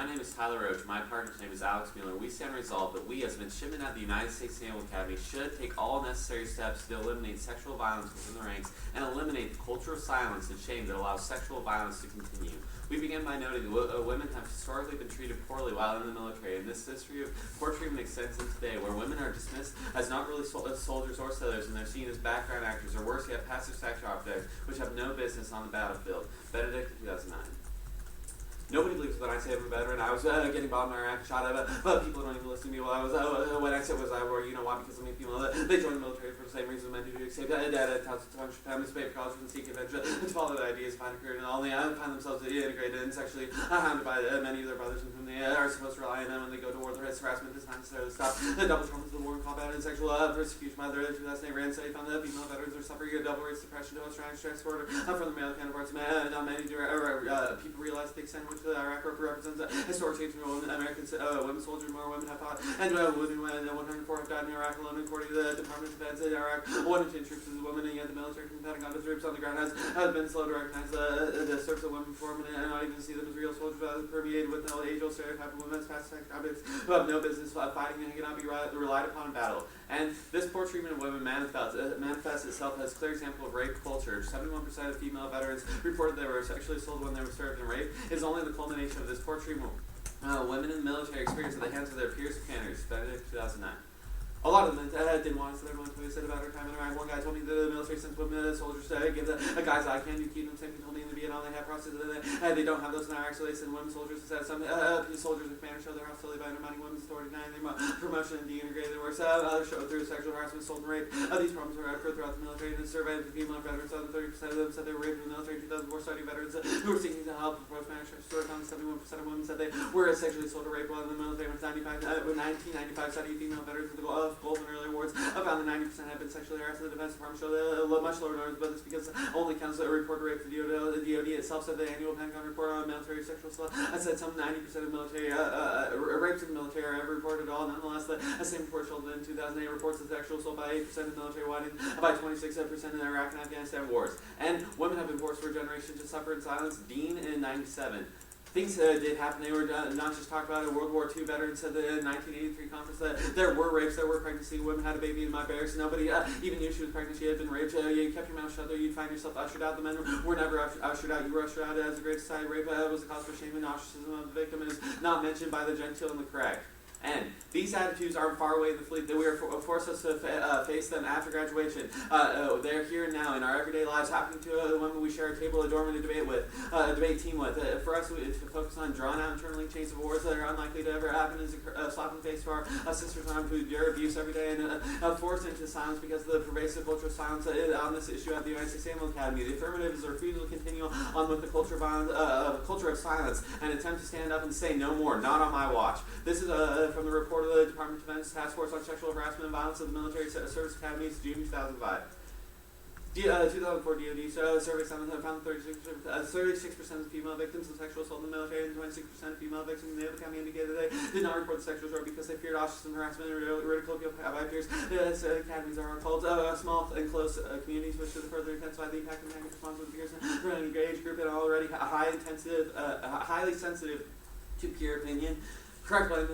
My name is Tyler Roach. My partner's name is Alex Mueller. We stand resolved that we, as midshipmen at the United States Naval Academy, should take all necessary steps to eliminate sexual violence within the ranks and eliminate the culture of silence and shame that allows sexual violence to continue. We begin by noting that women have historically been treated poorly while in the military, and this history of poor treatment extends into today, where women are dismissed as not really soldiers or sailors, and they're seen as background actors, or worse yet, passive sex objects, which have no business on the battlefield. Benedict, 2009. Nobody believes when I say I'm a veteran. I was getting bombed in Iraq, shot at, but people don't even listen to me. While I was, when I said was I were, you know why? Because so many people, they join the military for the same reason men do, to save dad, families, pay for college, and seek adventure, and to follow the ideas, find a career, and all they find themselves integrated and sexually hounded by many of their brothers whom they are supposed to rely on them when they go to war. The harassment does not necessarily stop. The double trauma to the war and combat and sexual persecution by their 2008 Rand study found that female veterans are suffering a double rate suppression to a strong stress order from their male counterparts. Not many people realize the extent to which the Iraq represents a historic change in American women soldiers. More women have fought, and women, 104 have died in Iraq alone, according to the Department of Defense in Iraq. 1 in 10 troops is a woman, and yet the military from the Pentagon, the troops on the ground has been slow to recognize the service of women perform, and not even see them as real soldiers, permeated with no age-old stereotype of women as fast sex objects who have no business fighting and cannot be relied upon in battle. And this poor treatment of women manifests itself as a clear example of rape culture. 71% of female veterans reported they were sexually assaulted when they were served in rape. It is only the culmination of this poor treatment women in the military experience at the hands of their peers and commanders. Benedict, 2009. A lot of them didn't want to, so everyone said about her time in Iraq. One guy told me that the military sends women soldiers to give a guy's eye candy to keep them safe. He told me in the Vietnam they have processes, they don't have those in Iraq, so they send women soldiers instead. Some soldiers and commanders show their hostility by undermining women's authority, denying them promotion and deintegrating their works. Others show through sexual harassment, assault, and rape. These problems were occurred throughout the military. In a survey of female veterans, 30% of them said they were raped in the military. 2004 study veterans who were seeking to help the post-traumatic stress disorder found 71% of women said they were sexually assaulted or raped while in the military. With 1995 study of female veterans with the Gold and early awards found that 90% had been sexually harassed. The Defense Department showed much lower numbers, but it's because only counts that reported rape. The DoD itself said the annual Pentagon report on military sexual assault said some 90% of military rapes in the military are ever reported at all. Nonetheless, the same report showed that in 2008 reports of sexual assault by 8% of the military, widened by 26% in the Iraq and Afghanistan wars. And women have been forced for a generation to suffer in silence. Dean in 97. Things did happen. They were not just talked about. A World War II veteran said that in 1983 conference that there were rapes, there were pregnancy. Women had a baby in my barracks. Nobody even knew she was pregnant. She had been raped. You kept your mouth shut there. You'd find yourself ushered out. The men were never ushered out. You were ushered out as a great society. Rape was a cause for shame and ostracism of the victim and is not mentioned by the genteel and the correct. And these attitudes are far away in the fleet that we are forced us to face them after graduation. They're here and now in our everyday lives, happening to the women we share a table, a dorm, and a debate team with. For us, to focus on drawn out internally chains of wars that are unlikely to ever happen is a slap in the face to our sisters who endure abuse every day and forced into silence because of the pervasive culture of silence on this issue at the United States Naval Academy. The affirmative is a refusal to continue on with the culture of violence, culture of silence, and attempt to stand up and say no more, not on my watch. This is from the report of the Department of Defense Task Force on Sexual Harassment and Violence of the Military Service Academies, June 2005. 2004 DoD survey found 36% of female victims of sexual assault in the military and 26% of female victims in the Naval Academy indicated they did not report the sexual assault because they feared ostracism, harassment, and ridicule by peers. Academies are called small and close communities, which should further intensify the impact of negative response with peers and an engaged group and already highly sensitive to peer opinion. Correct blame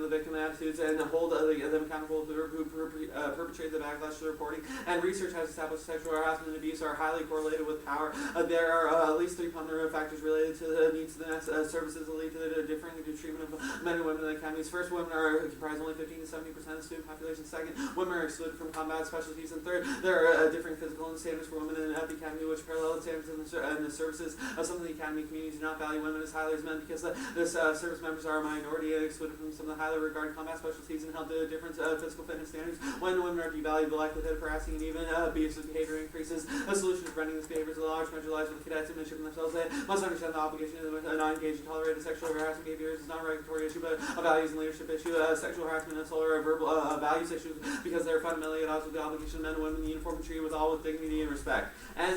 the victim attitudes and hold them accountable who perpetrate the backlash to the reporting. And research has established sexual harassment and abuse are highly correlated with power. There are at least 3 ponderable factors related to the needs of the services that lead to the differing treatment of men and women in the academies. First, women are comprised only 15 to 70% of the student population. Second, women are excluded from combat specialties. And third, there are differing physical standards for women at the academy, which parallel the standards in the services of some of the academy communities do not value women as highly as men because service members are a minority and excluded from some of the highly regarded combat specialties and held to different physical fitness standards. When women are devalued, the likelihood of harassing and even abusive behavior increases. A solution to preventing this behavior is a large measure lies with the cadets and midshipmen themselves. They must understand the obligation to not engage in tolerated sexual harassment behaviors is not a regulatory issue, but a values and leadership issue. Sexual harassment and assault are verbal values issues because they're fundamentally at odds with the obligation of men and women in uniform and treated with all with dignity and respect. And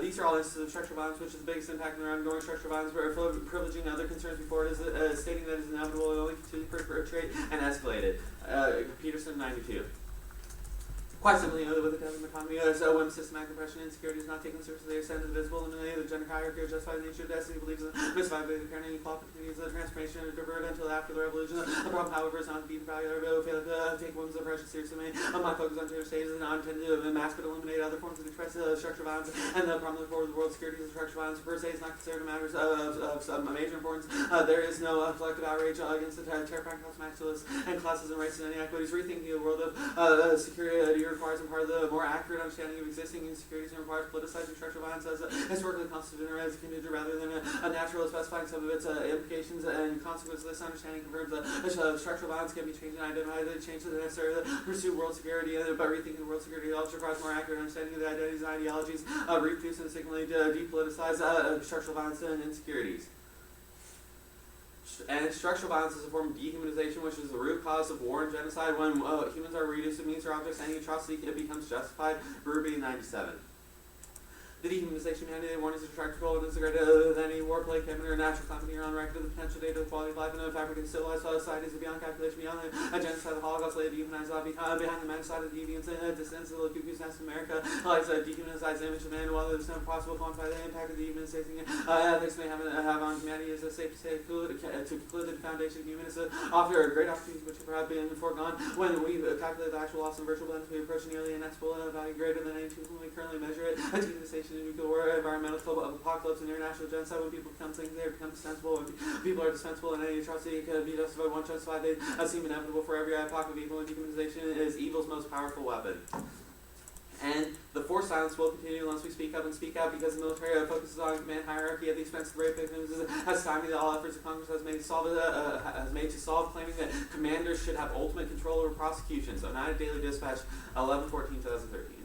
these are all instances of structural violence, which is the biggest impact in their ongoing structural violence, but privileging other concerns before it is stating that it is inevitable and only continue to perpetrate and escalate it. Peterson, 92. Quite simply, with the government economy, so when systematic oppression and insecurity is not taken seriously, they extend to the visible, eliminate the gender hierarchy, or justify the nature of destiny, believes in the misfied the apparent inequality opportunities of transformation and divert until after the revolution. The problem, however, is not to be provided or fail to take women's oppression seriously. My focus on gender states is not intended to mask but eliminate other forms of expressive structural violence, and the problem for the world security is structural violence per se is not considered matters of major importance. There is no collective outrage against the terrifying class maximalists and classes and races and inequities. Rethinking the world of security requires in part the more accurate understanding of existing insecurities and requires politicizing structural violence as a historically constituted as a contingent rather than a natural, specifying some of its implications and consequences. This understanding confirms that structural violence can be changed and identified to change the necessary to pursue world security, but rethinking world security also requires more accurate understanding of the identities and ideologies, reproduce and significantly depoliticize structural violence and insecurities. And structural violence is a form of dehumanization, which is the root cause of war and genocide. When humans are reduced to means or objects, any atrocity becomes justified. Ruby 97. The dehumanization mandated warnings of tractable and is greater than any war, plague, famine, or natural calamity are on record of the potential data of quality of life and the fabric of civilized societies beyond calculation, beyond the genocide, the Holocaust, lay dehumanized behind the man side of the deviance and distance of the cuckoo's nest in America, lies a dehumanized image of man. While it is not possible to quantify the impact of the dehumanization ethics may have on humanity, is a safe to say to conclude that the foundation of humanism offer great opportunities which have been foregone. When we calculate the actual loss and virtual benefit, we approach nearly inestimable value greater than any two when we currently measure it. A dehumanization in nuclear war, environmental apocalypse, and international genocide. When people become things, they become dispensable. When people are dispensable, and any atrocity can be justified. Once justified, they seem inevitable for every epoch of evil, and dehumanization is evil's most powerful weapon. And the forced silence will continue unless we speak up and speak out, because the military focuses on command hierarchy at the expense of rape victims. Has time that all efforts of Congress has made to solve, claiming that commanders should have ultimate control over prosecutions. Oneida Daily Dispatch, 11/14/2013.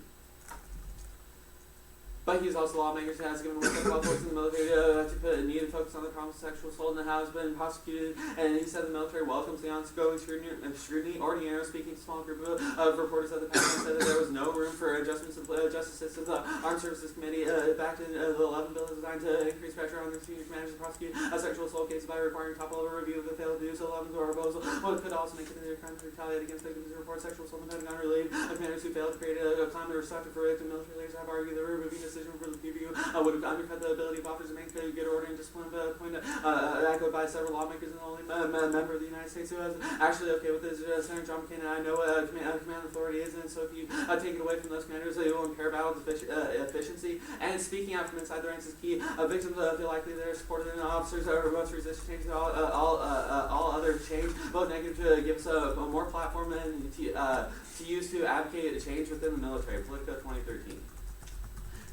But he is also lawmakers and has given work to force in the military to put a needed focus on the problem of sexual assault and how it's been prosecuted. And he said the military welcomes the ongoing scrutiny. Ordinary, speaking to a small group of reporters at the Pentagon, said that there was no room for adjustments in justice systems. The Armed Services Committee backed in the 11 bill is designed to increase pressure on the senior commanders to prosecute sexual assault cases by requiring top-level review of the failed to do so. 11 proposal could also make it into a crime to retaliate against victims who report sexual assault. The Pentagon relieved commanders who failed to create a climate receptive for victim military leaders have argued the review decision for the review would undercut the ability of officers to maintain good order and discipline. Point echoed by several lawmakers and the only member of the United States who is actually okay with this. Senator John McCain, and I know command authority is, and so if you take it away from those commanders, it will impair battle efficiency. And speaking out from inside the ranks is key. Victims feel likely they're supported, and officers are most resist change to all other change. Both negative to give us a more platform and to use to advocate a change within the military. Politico 2013.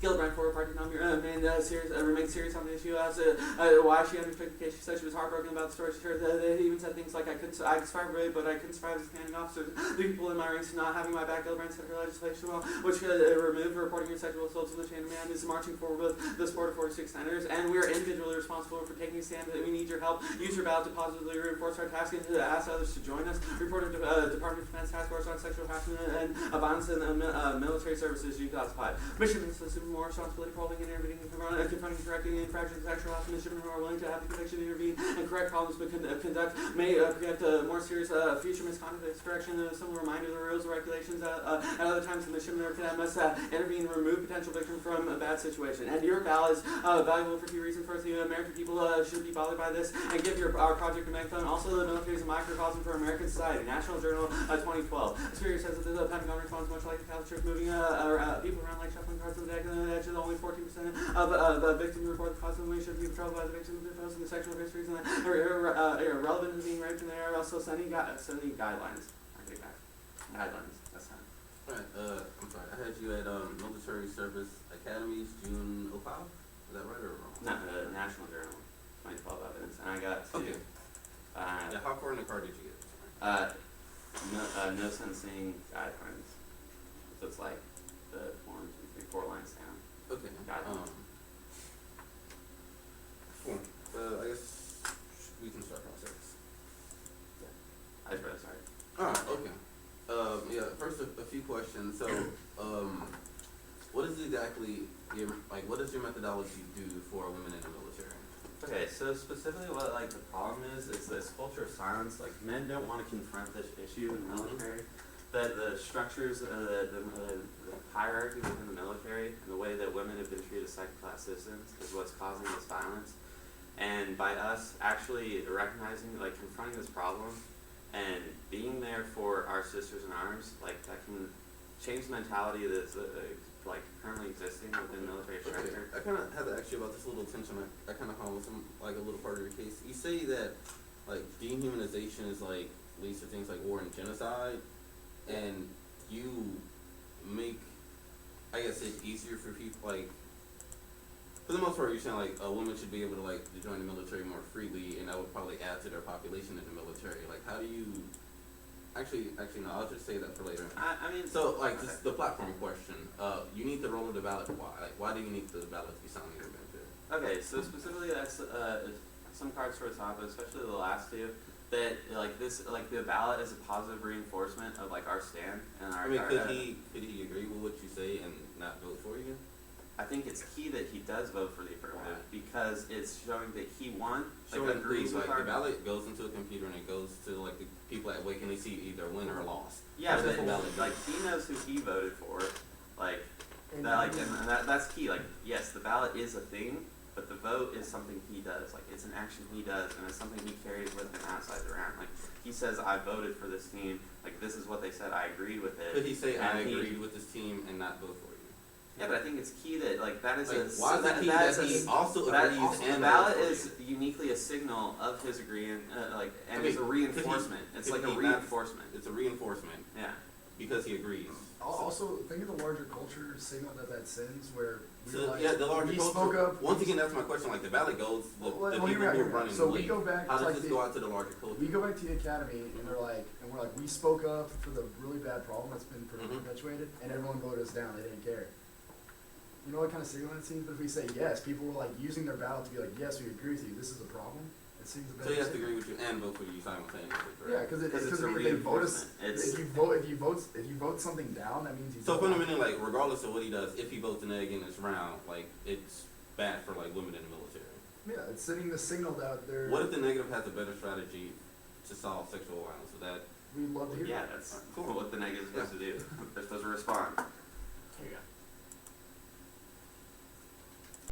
Gillibrand, former party nominee, remained serious on the issue as why she undertook the case. She said she was heartbroken about the story. She heard they even said things like, I could survive it, but I couldn't survive as commanding officer. The people in my ranks not having my back. Gillibrand said her legislation, which could remove reporting of sexual assaults from the chain of command, is marching forward with the support of 46 senators, and we are individually responsible for taking a stand. We need your help. Use your ballot to positively reinforce our task and to ask others to join us. Reported Department of Defense Task Force on Sexual Harassment and Violence in Military Services, June 2005. Mission is more responsibility for holding and intervening and confronting correcting infractions of sexual harassment. Shipmen who are willing to have the conviction to intervene and correct problems but conduct may prevent more serious future misconduct. This correction is some reminder of the rules and regulations. At other times, the shipment must intervene and remove potential victim from a bad situation. And your ballot is valuable for two reasons. First, the American people should be bothered by this and give our project a megaphone. Also, the military is a microcosm for American society. National Journal 2012. Superior says that the Pentagon responds much like the Catholic Church, moving people around like shuffling cards on the deck, and the edge is only 14% of victims report the cause of the should be troubled by the victims of the sexual histories and irrelevant to being raped, and they are also sending guidelines. Guidelines. That's time. Alright, I'm sorry. I had you at Military Service Academies, June 05. Is that right or wrong? No, National Journal, 2012 evidence, and I got two. Okay. Yeah, how far in the car did you get? No sentencing guidelines. So it's like the 4 lines down. Okay. Cool. I guess we can start process. Yeah. I just read it, sorry. Alright, okay. Yeah, first a few questions. So, what is exactly what does your methodology do for women in the military? Okay, so specifically what the problem is this culture of silence. Like, men don't want to confront this issue in the military. that the structures, the hierarchy within the military and the way that women have been treated as second-class citizens is what's causing this violence. And by us actually recognizing, like, confronting this problem and being there for our sisters in arms, like, that can change the mentality that's like currently existing within military structure. I kind of had to ask you about this little tension. I kind of found with some, like, a little part of your case. You say that, like, dehumanization is, like, leads to things like war and genocide, and you make, I guess, it easier for people, like, for the most part, you're saying, like, a woman should be able to, like, to join the military more freely, and that would probably add to their population in the military. Like, how do you, actually, no, I'll just say that for later. I mean, So, like, okay. just the platform question, you need the roll of the ballot. Why? Like, why do you need the ballot to be sounding your benefit? Okay, so specifically that's some cards towards top, but especially the last two, that like this, like the ballot is a positive reinforcement of like our stand and our. I mean, our, could he agree with what you say and not vote for you? I think it's key that he does vote for the affirmative because it's showing that he won, like Showing agrees proof, with like, our. the ballot goes into a computer and it goes to, like, the people at Wake and they see either win or loss. Yeah, That's but what the ballot like does. he knows who he voted for, like And that, like and that's key. Like yes, the ballot is a thing, but the vote is something he does. Like it's an action he does, and it's something he carries with him outside the round. Like he says, I voted for this team. Like this is what they said. I agreed with it. Could he say, I And he- agreed with this team and not vote for you? Yeah, but I think it's key that like that is Like, a why is it key that's that he a- also that agrees also, and the ballot votes for is uniquely a signal of his agreement, like and Okay, it's a could reinforcement. he- It's could like a he not- reinforcement. It's a reinforcement Yeah. because he agrees. Also, think of the larger culture signal that sends, where we So, like, yeah, the larger we culture. spoke up. Once again, that's my question. Like, the ballot goes, the Well, people hear me out, who hear are me out. running So the we league. go back How to, does like, this go out to the larger culture? we go back to the academy, and we're like, we spoke up for the really bad problem that's been Mhm. perpetuated, and everyone voted us down. They didn't care. You know what kind of signal it seems? But if we say yes, people were like using their ballot to be like, yes, we agree with you. This is a problem. It seems a bit. So he has to agree with you and vote for you simultaneously, Yeah, correct? because Because it's a they vote us. reinforcement. It's If you vote something down, that means you. So don't want fundamentally, like, regardless of what he does, if he votes a neg in this round, like, it's bad for, like, women in the military. Yeah, it's sending the signal out there. What if the negative has a better strategy to solve sexual violence? Would that We'd love to hear. Yeah, that. that's Cool. what the negative is supposed to do. They're supposed to respond. Here you go.